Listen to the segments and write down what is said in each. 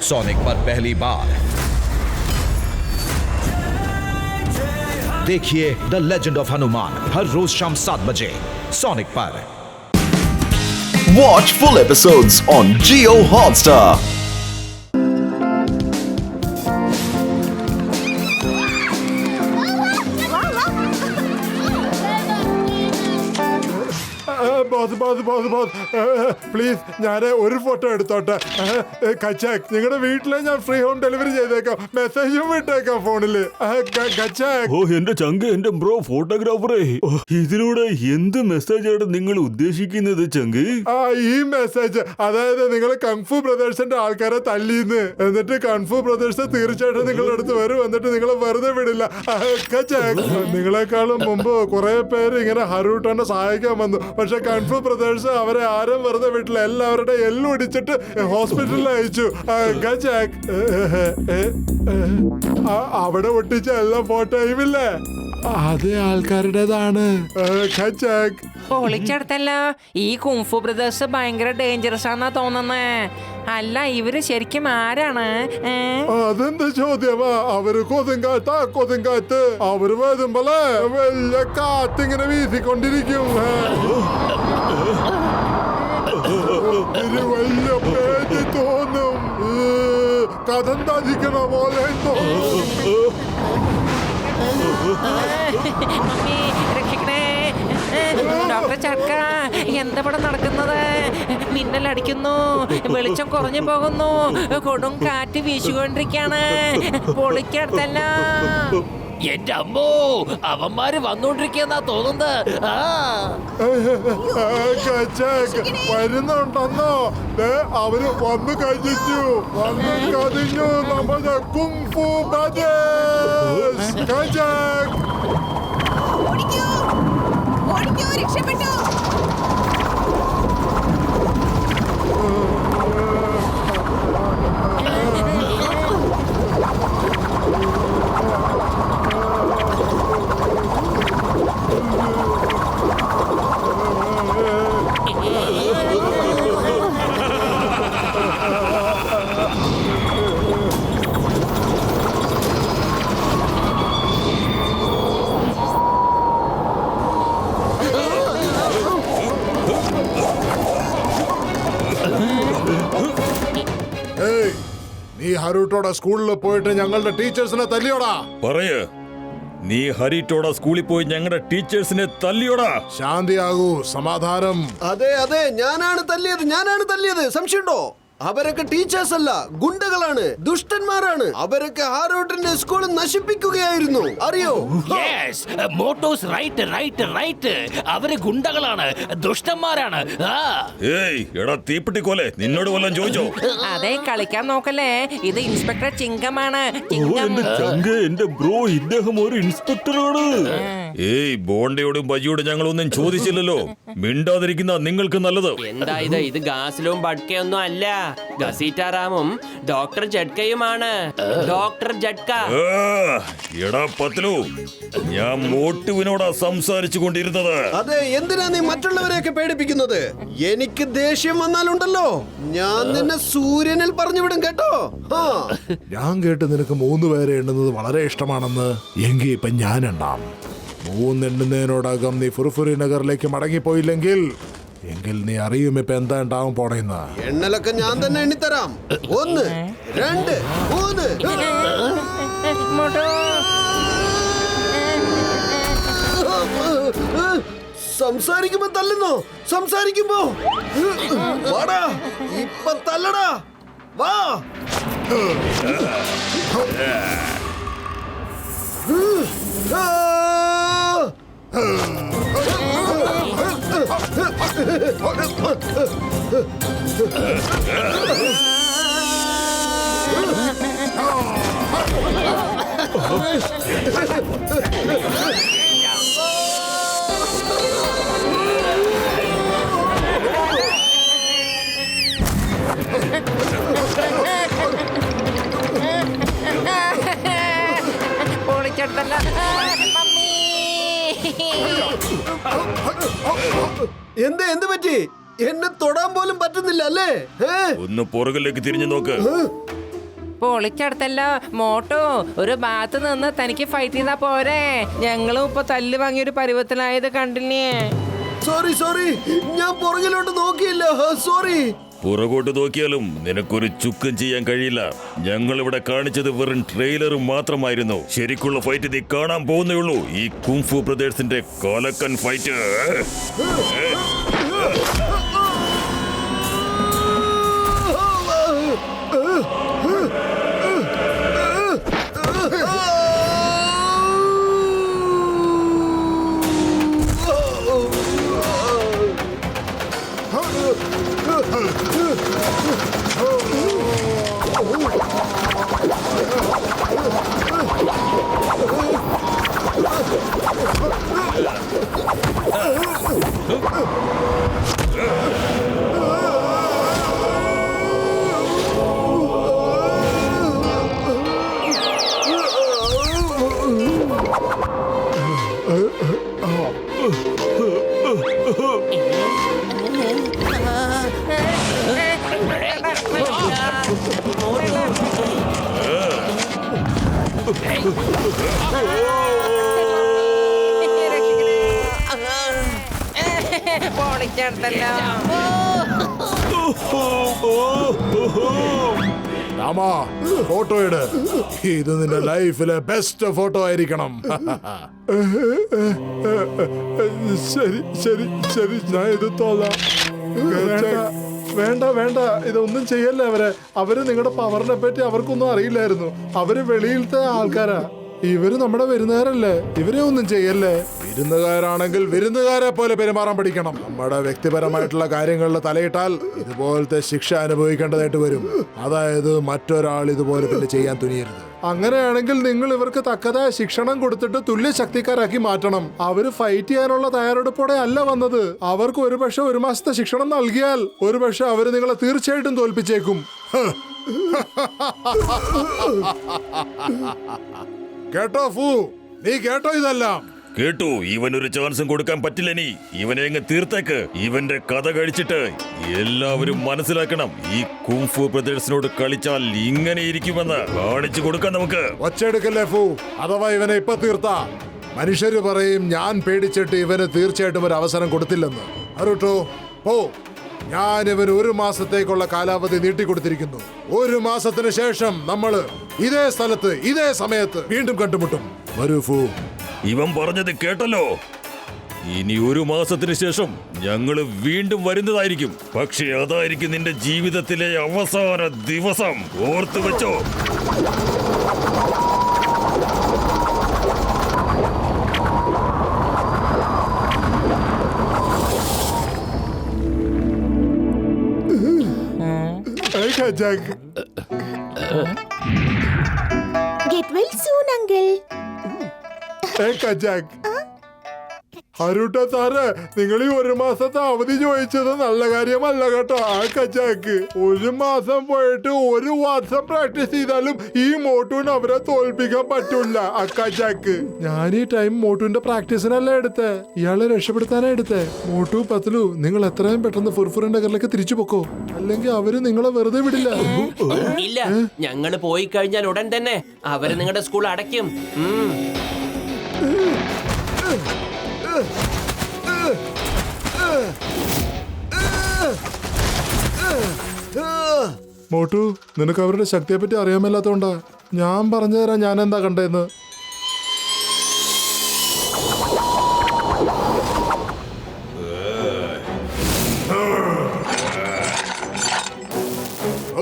Sonic पर पहली बार देखिए द लेजेंड ऑफ हनुमान हर रोज शाम 7 बजे सोनिक पर। Watch full episodes on Jio Hotstar. Please ഞാൻ ഒരു ഫോട്ടോ എടുത്തോട്ടെ. കച്ചാക്, നിങ്ങളുടെ വീട്ടിലെ ഞാൻ ഫ്രീ ഹോം ഡെലിവറി ചെയ്തേക്കാം. മെസ്സേജും വിട്ടേക്കാം ഫോണില്. കച്ചാക്. ഓ എന്റെ ചങ്ക്, എന്റെ ബ്രോ ഫോട്ടോഗ്രാഫറേ, ഇതിലൂടെ എന്ത് മെസ്സേജാണ് നിങ്ങൾ ഉദ്ദേശിക്കുന്നത് ചങ്ക്? ഈ മെസ്സേജ്, അതായത് നിങ്ങൾ കങ്ഫു ബ്രദേഴ്സിന്റെ ആൾക്കാരെ തല്ലിന്ന്, എന്നിട്ട് കങ്ഫു ബ്രദേഴ്സ് തീർച്ചയായിട്ടും നിങ്ങളുടെ അടുത്ത് വരും, എന്നിട്ട് നിങ്ങളെ വെറുതെ വിടില്ല. കച്ചാക്, നിങ്ങളെക്കാളും മുമ്പ് കുറെ പേര് ഇങ്ങനെ ഹറൂട്ടോനെ സഹായിക്കാൻ വന്നു. പക്ഷെ കൺഫു ബ്രദേഴ്സ് അവരെ ആരും വെറുതെ വിട്ടില്ല. എല്ലാവരുടെ എല്ലും ഇടിച്ചിട്ട് ഹോസ്പിറ്റലിൽ അയച്ചു. അവിടെ ഒട്ടിച്ച എല്ലാ ഫോട്ടോയും ഇല്ലേ, അതേ ആൾക്കാരുടേതാണ്. പൊളിച്ചെടുത്തല്ല. ഈ കുംഫു ബ്രദേഴ്സ് ഭയങ്കര ഡേഞ്ചറസ് ആണെന്നാ തോന്നുന്നേ. അല്ല, ഇവര് ശരിക്കും ആരാണ്? അതെന്താ ചോദ്യമാ? അവര് കൊതുങ്കാറ്റ്. അവര് വരുമ്പോളെ വലിയ കാറ്റിങ്ങനെ വീശിക്കൊണ്ടിരിക്കും. വലിയ പേടി തോന്നും. കഥന്താധിക്കണ പോലെ ഡോക്ടർ ചക്ക, എന്താ ഇവിടെ നടക്കുന്നത്? മിന്നലടിക്കുന്നു, വെളിച്ചം കുറഞ്ഞു പോകുന്നു, കൊടും കാറ്റ് വീശുകൊണ്ടിരിക്കാണ്. പൊളിക്കടുത്തല്ല. എന്റെ അമ്മോ, അവന്മാര് വന്നോണ്ടിരിക്കുന്ന തോന്നുന്നത്. വരുന്നുണ്ടെന്നോ? അവര് വന്നു കഴിഞ്ഞു നമ്മുടെ കുംഫു ബ്രദേഴ്സ്. രക്ഷപ്പെട്ടു. നീ ഹറൂട്ടോടെ സ്കൂളിൽ പോയിട്ട് ഞങ്ങളുടെ ടീച്ചേഴ്സിനെ തല്ലിയോടാ? പറയ്, നീ ഹരിട്ടോടെ സ്കൂളിൽ പോയി ഞങ്ങളുടെ ടീച്ചേഴ്സിനെ തല്ലിയോടാ? ശാന്തിയാകൂ, സമാധാനം. അതെ, ഞാനാണ് തല്ലിയത്. സംശയമുണ്ടോ? അവരൊക്കെ ടീച്ചേഴ്സ് അല്ല, ഗുണ്ടകളാണ്, ദുഷ്ടന്മാരാണ്. അവരൊക്കെ ഹാരോട്ടിന്റെ സ്കൂൾ നശിപ്പിക്കുകയായിരുന്നു, അറിയോ? മോട്ടോസ് റൈറ്റ്. അവര് ഗുണ്ടകളാണ്, ദുഷ്ടന്മാരാണ്. എടാ തീപ്പെട്ടിക്കോലെ, നിന്നോട് വല്ലതും ചോദിച്ചോ? അതെ, കളിക്കാൻ നോക്കല്ലേ. ഇത് ഇൻസ്പെക്ടർ ചിങ്കമാണ്. എന്റെ ചങ്ക്, എന്റെ ബ്രോ, ഇദ്ദേഹം ഒരു ഇൻസ്പെക്ടറാണ്. ബോണ്ടയോടും ബജിയോടും ഞങ്ങളൊന്നും ചോദിച്ചില്ലല്ലോ. മിണ്ടാതിരിക്കുന്ന നിങ്ങൾക്ക് നല്ലത്. എന്താ ഇത് ഗാസിലും ബഡ്കയൊന്നും അല്ല. ഗസീറ്റാറാമും ഡോക്ടർ ജഡ്കയുമാണ്. ഡോക്ടർ ജഡ്ക. എടാ പത്ലു, ഞാൻ മോട്ടുവിനോടാ സംസാരിച്ചു കൊണ്ടിരുന്നത്. അതെ, എന്തിനാ നീ മറ്റുള്ളവരെയൊക്കെ പേടിപ്പിക്കുന്നത്? എനിക്ക് ദേഷ്യം വന്നാലുണ്ടല്ലോ, ഞാൻ നിന്നെ സൂര്യനിൽ പറഞ്ഞു വിടും, കേട്ടോ? ഞാൻ കേട്ട് നിനക്ക് 3 പേരെ എണ്ണുന്നത് വളരെ ഇഷ്ടമാണെന്ന്. എങ്കിൽ ഇപ്പൊ ഞാൻ എണ്ണാം. 3 എണ്ണുന്നതിനോടകം നീ ഫുർഫുരി നഗറിലേക്ക് മടങ്ങിപ്പോയില്ലെങ്കിൽ എങ്കിൽ നീ അറിയും ഇപ്പൊ എന്താ ഉണ്ടാവും പോണേന്ന്. എണ്ണലൊക്കെ ഞാൻ തന്നെ എണ്ണിത്തരാം. 1 2 3. സംസാരിക്കുമ്പോ തല്ലുന്നോ? സംസാരിക്കുമ്പോ വാടാ, ഇപ്പൊ തല്ലടാ, വാ. പൊളിച്ചെടുത്തല്ല. എന്ത് പറ്റി? എന്നെ തൊടാൻ പോലും പറ്റുന്നില്ല അല്ലേ? ഒന്ന് പുറകിലേക്ക് തിരിഞ്ഞു നോക്ക്. പൊളിച്ചടുത്തല്ലോ. മോട്ടു, ഒരു ഭാഗത്ത് നിന്ന് തനിക്ക് ഫൈറ്റ് ചെയ്താ പോരെ? ഞങ്ങളും ഇപ്പൊ തല്ല് വാങ്ങിയൊരു പരുവത്തിലായത് കണ്ടില്ലേ? സോറി ഞാൻ പുറകിലോട്ട് നോക്കിയില്ല. സോറി. പുറകോട്ട് നോക്കിയാലും നിനക്കൊരു ചുക്കും ചെയ്യാൻ കഴിയില്ല. ഞങ്ങൾ ഇവിടെ കാണിച്ചത് വെറും ട്രെയിലർ മാത്രമായിരുന്നു. ശരിക്കുള്ള ഫൈറ്റ് നീ കാണാൻ പോകുന്നേ ഉള്ളൂ. ഈ കുംഫു ബ്രദേഴ്സിന്റെ കോലക്കൻ ഫൈറ്റ്. പൊളിച്ചടുത്തല്ലോ. രാമാ, ഫോട്ടോ ഇട്. ഇത് നിന്റെ ലൈഫിലെ ബെസ്റ്റ് ഫോട്ടോ ആയിരിക്കണം. ശരി ശരി ശരി, ഞാൻ ഇത് തോന്നാം. വേണ്ട, ഇതൊന്നും ചെയ്യല്ലേ. അവര് നിങ്ങളുടെ പവറിനെ പറ്റി അവർക്കൊന്നും അറിയില്ലായിരുന്നു. അവര് വെളിയിലത്തെ ആൾക്കാരാ. ഇവര് നമ്മുടെ വിരുന്നുകാരല്ലേ. ഇവരെ ഒന്നും ചെയ്യല്ലേ. വിരുന്നുകാരാണെങ്കിൽ വിരുന്നുകാരെ പോലെ പെരുമാറാൻ പഠിക്കണം. നമ്മുടെ വ്യക്തിപരമായിട്ടുള്ള കാര്യങ്ങളിൽ തലയിട്ടാൽ ഇതുപോലത്തെ ശിക്ഷ അനുഭവിക്കേണ്ടതായിട്ട് വരും. അതായത് മറ്റൊരാൾ ഇതുപോലെ പിന്നെ ചെയ്യാൻ തുനിയരുത്. അങ്ങനെയാണെങ്കിൽ നിങ്ങൾ ഇവർക്ക് തക്കതായ ശിക്ഷണം കൊടുത്തിട്ട് തുല്യ ശക്തിക്കാരാക്കി മാറ്റണം. അവര് ഫൈറ്റ് ചെയ്യാനുള്ള തയ്യാറെടുപ്പോടെ അല്ല വന്നത്. അവർക്ക് ഒരുപക്ഷെ 1 മാസത്തെ ശിക്ഷണം നൽകിയാൽ ഒരുപക്ഷെ അവര് നിങ്ങളെ തീർച്ചയായിട്ടും തോൽപ്പിച്ചേക്കും. കേട്ടോ ഫു, നീ കേട്ടോ ഇതെല്ലാം? കേട്ടു. ഇവനൊരു ചാൻസും കൊടുക്കാൻ പറ്റില്ല. നീ ഇവനെ അങ്ങ് തീർത്തേക്ക്. ഇവന്റെ കഥ കഴിച്ചിട്ട് എല്ലാവരും മനസ്സിലാക്കണം, ഈ കുംഫു ബ്രദേഴ്സിനോട് കളിച്ചാൽ ഇങ്ങനെ ഇരിക്കുമെന്ന് കാണിച്ചു കൊടുക്കാം നമുക്ക്. ഒച്ചെടുക്കല്ലേ ഫു. അഥവാ ഇവനെ ഇപ്പൊ തീർത്ത മനുഷ്യര് പറയും ഞാൻ പേടിച്ചിട്ട് ഇവന് തീർച്ചയായിട്ടും ഒരു അവസരം കൊടുത്തില്ലെന്ന്. അരുട്ടോ പോ. ഞാൻ ഇവന് 1 മാസത്തേക്കുള്ള കാലാവധി നീട്ടിക്കൊടുത്തിരിക്കുന്നു. 1 മാസത്തിന് ശേഷം നമ്മള് ഇതേ സ്ഥലത്ത് ഇതേ സമയത്ത് വീണ്ടും കണ്ടുമുട്ടും. വരൂ ഫു. ഇവൻ പറഞ്ഞത് കേട്ടല്ലോ. ഇനി 1 മാസത്തിന് ശേഷം ഞങ്ങള് വീണ്ടും വരുന്നതായിരിക്കും. പക്ഷെ അതായിരിക്കും നിന്റെ ജീവിതത്തിലെ അവസാന ദിവസം. ഓർത്തു വെച്ചോ. Get well soon, uncle. ഹരൂട്ട സാറ്, നിങ്ങൾ ഈ 1 മാസത്തെ അവധി ചോദിച്ചത് നല്ല കാര്യമല്ല കേട്ടോ. ആ കജാക്ക് 1 മാസം പോയിട്ട് 1 വർഷം പ്രാക്ടീസ് ചെയ്താലും ഈ മോട്ടുവിന് അവരെ തോൽപ്പിക്കാൻ പറ്റൂല. ആ കജാക്ക്, ഞാൻ ഈ ടൈം മോട്ടുവിന്റെ പ്രാക്ടീസിനല്ല എടുത്തേ, ഇയാളെ രക്ഷപ്പെടുത്താനാ എടുത്തേ. മോട്ടു പത്ലു, നിങ്ങൾ എത്രയും പെട്ടെന്ന് ഫുർഫുറിന്റെ നഗറിലേക്ക് തിരിച്ചു പൊക്കോ, അല്ലെങ്കിൽ അവര് നിങ്ങളെ വെറുതെ വിടില്ല. ഇല്ല, ഞങ്ങള് പോയി കഴിഞ്ഞാൽ ഉടൻ തന്നെ അവര് നിങ്ങളുടെ സ്കൂൾ അടയ്ക്കും. മോട്ടു, നിനക്ക് അവരുടെ ശക്തിയെ പറ്റി അറിയാൻ മേലാത്തോണ്ടാ. ഞാൻ പറഞ്ഞു തരാം ഞാൻ എന്താ കണ്ടേന്ന്.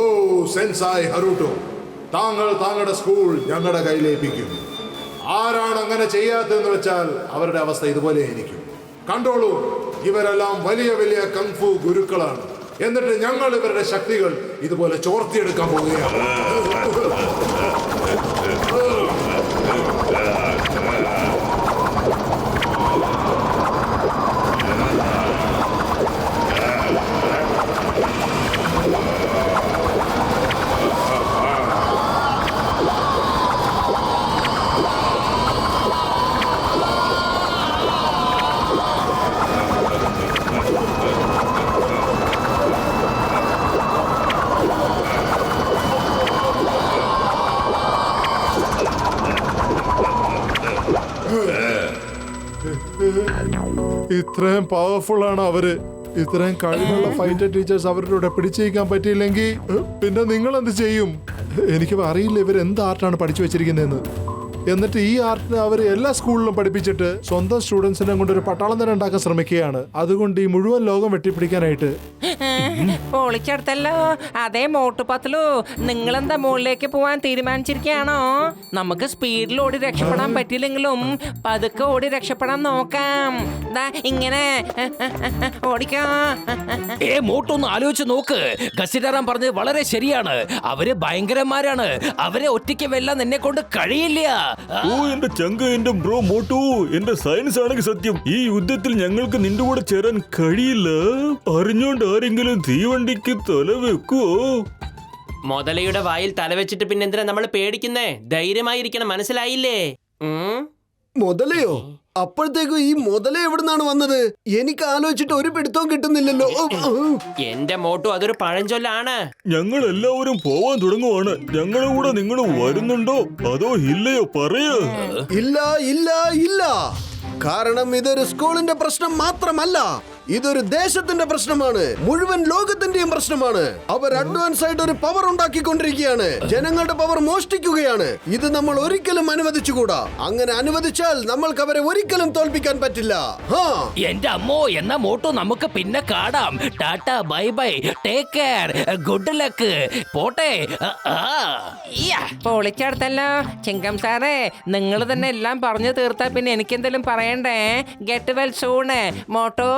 ഓ സെൻസായി ഹറൂട്ടോ, താങ്കളുടെ സ്കൂൾ ഞങ്ങളുടെ കയ്യിലേൽപ്പിക്കും. ആരാണ് അങ്ങനെ ചെയ്യാത്തതെന്ന് വെച്ചാൽ അവരുടെ അവസ്ഥ ഇതുപോലെ ആയിരിക്കും. കണ്ടോളൂ, ഇവരെല്ലാം വലിയ വലിയ കങ്ഫു ഗുരുക്കളാണ്. എന്നിട്ട് ഞങ്ങൾ ഇവരുടെ ശക്തികൾ ഇതുപോലെ ചോർത്തിയെടുക്കാൻ പോവുകയാണ്. ഇത്രയും പവർഫുൾ ആണ് അവര്. ഇത്രയും കഴിവുള്ള ഫൈറ്റർ ടീച്ചേഴ്സ് അവരുടെ കൂടെ പിടിച്ചിരിക്കാൻ പറ്റിയില്ലെങ്കിൽ പിന്നെ നിങ്ങൾ എന്ത് ചെയ്യും? എനിക്ക് അറിയില്ല ഇവർ എന്ത് ആർട്ടാണ് പഠിച്ചു വെച്ചിരിക്കുന്നതെന്ന്. എന്നിട്ട് ഈ ആർട്ടിനെ അവർ എല്ലാ സ്കൂളിലും പഠിപ്പിച്ചിട്ട് സ്വന്തം സ്റ്റുഡൻസിനെ കൊണ്ട് ഒരു പട്ടാളം തന്നെ ഉണ്ടാക്കാൻ ശ്രമിക്കുകയാണ്. അതുകൊണ്ട് ഈ മുഴുവൻ ലോകം വെട്ടിപ്പിടിക്കാനായിട്ട്. പൊളിച്ചെടുത്തല്ലോ. അതേ മോട്ടുപത്ലു, നിങ്ങളെന്താ മുകളിലേക്ക് പോവാൻ തീരുമാനിച്ചിരിക്കുകയാണോ? നമുക്ക് സ്പീഡിൽ ഓടി രക്ഷപ്പെടാൻ പറ്റില്ലെങ്കിലും പതുക്കെ ഓടി രക്ഷപ്പെടാൻ നോക്കാം. ഇങ്ങനെ ഓടിക്കാം. മോട്ടോ ഒന്ന് ആലോചിച്ച് നോക്ക്. ഗസിഡാറാൻ പറഞ്ഞത് വളരെ ശരിയാണ്. അവര് ഭയങ്കരന്മാരാണ്. അവരെ ഒറ്റയ്ക്ക് വെല്ലാൻ എന്നെ കൊണ്ട് കഴിയില്ല. ഓ എന്റെ ചങ്ക, എന്റെ ബ്രോ മോട്ടു, എന്റെ സയൻസ് ആണെങ്കിൽ സത്യം. ഈ യുദ്ധത്തിൽ ഞങ്ങൾക്ക് നിന്റെ കൂടെ ചേരാൻ കഴിയില്ല. അറിഞ്ഞോണ്ട് ആരെങ്കിലും തീവണ്ടിക്ക് തല വെക്കുവോ? മുതലയുടെ വായിൽ തലവെച്ചിട്ട് പിന്നെ എന്തിനാ നമ്മൾ പേടിക്കുന്നേ? ധൈര്യമായിരിക്കണം, മനസ്സിലായില്ലേ? മുതലയോ? അപ്പോഴത്തേക്കും ഈ മുതല എവിടുന്നാണ് വന്നത്? എനിക്ക് ആലോചിച്ചിട്ട് ഒരു പിടുത്തവും കിട്ടുന്നില്ലല്ലോ. എന്റെ മോട്ടു, അതൊരു പഴഞ്ചൊല്ലാണ്. ഞങ്ങൾ എല്ലാവരും പോവാൻ തുടങ്ങുവാണ്. ഞങ്ങളുടെ കൂടെ നിങ്ങൾ വരുന്നുണ്ടോ അതോ ഇല്ലയോ? പറയൂ. ഇല്ല ഇല്ല ഇല്ല. കാരണം ഇതൊരു സ്കൂളിന്റെ പ്രശ്നം മാത്രമല്ല, ഇതൊരു ദേശത്തിന്റെ പ്രശ്നമാണ്. മുഴുവൻ ലോകത്തിന്റെയും പ്രശ്നമാണ്. അവർ അഡ്വാൻസ് ആയിട്ട് ഒരു പവർ ഉണ്ടാക്കിക്കൊണ്ടിരിക്കുകയാണ്. ജനങ്ങളുടെ പവർ മോഷ്ടിക്കുകയാണ്. ഇത് നമ്മൾ ഒരിക്കലും അനുവദിച്ചുകൂടാ. അങ്ങനെ അനുവദിച്ചാൽ നമ്മൾക്ക് അവരെ ഒരിക്കലും തോൽപ്പിക്കാൻ പറ്റില്ല. എന്റെ അമ്മോ, എന്നാ മോട്ടോ നമുക്ക് പിന്നെ കാണാം. Tata, bye bye, take care, good luck. പോട്ടെ. പൊളിച്ചെടുത്തല്ലോ. ചിങ്കം സാറേ, നിങ്ങൾ തന്നെ എല്ലാം പറഞ്ഞു തീർത്താ പിന്നെ എനിക്കെന്തെങ്കിലും പറയണ്ടേ? Get well soon motto.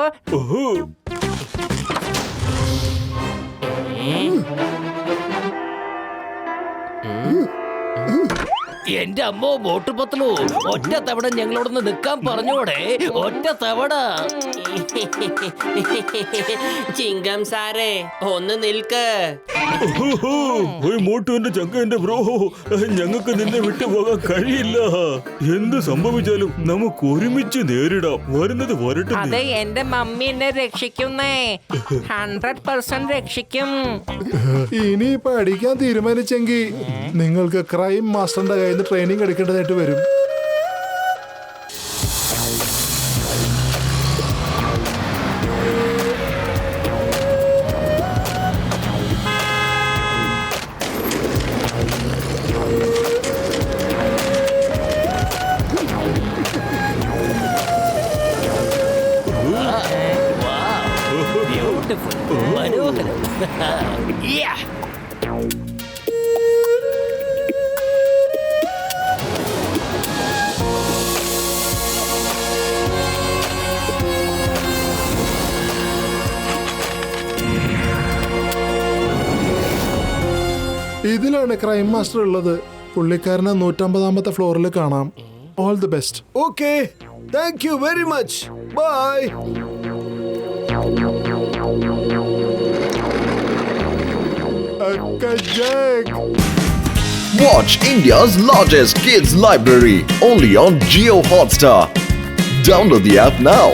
എന്റെ അമ്മോ മോട്ടുപത്ലു, ഒറ്റ തവണ ഞങ്ങളോടൊന്ന് നിൽക്കാൻ പറഞ്ഞോടെ. ഒറ്റ തവണ. ചിങ്കം സാറേ, ഒന്ന് നിൽക്ക്. മോട്ടു, എന്റെ ചങ്ക, എന്റെ ബ്രോ, ഞങ്ങൾക്ക് നിന്നെ വിട്ടുപോകാൻ കഴിയില്ല. എന്ത് സംഭവിച്ചാലും നമുക്ക് ഒരുമിച്ച് നേരിടാം. വരുന്നത് വരട്ടെ. അതെ, എന്റെ മമ്മി എന്നെ രക്ഷിക്കുന്നേ. 100% രക്ഷിക്കും. ഇനിയിപ്പോ അടിക്കാൻ തീരുമാനിച്ചെങ്കിൽ നിങ്ങൾക്ക് ക്രൈം മാസ്റ്ററിന്റെ കയ്യിൽ നിന്ന് ട്രെയിനിങ് എടുക്കേണ്ടതായിട്ട് വരും. മനോഹരം. ഇതിലാണ് ക്രൈം മാസ്റ്റർ ഉള്ളത്. പുള്ളിക്കാരനെ 150ാമത്തെ ഫ്ലോറിൽ കാണാം. All the best. Okay, thank you very much. Bye. Watch India's largest kids library only on Jio Hotstar. Download the app now.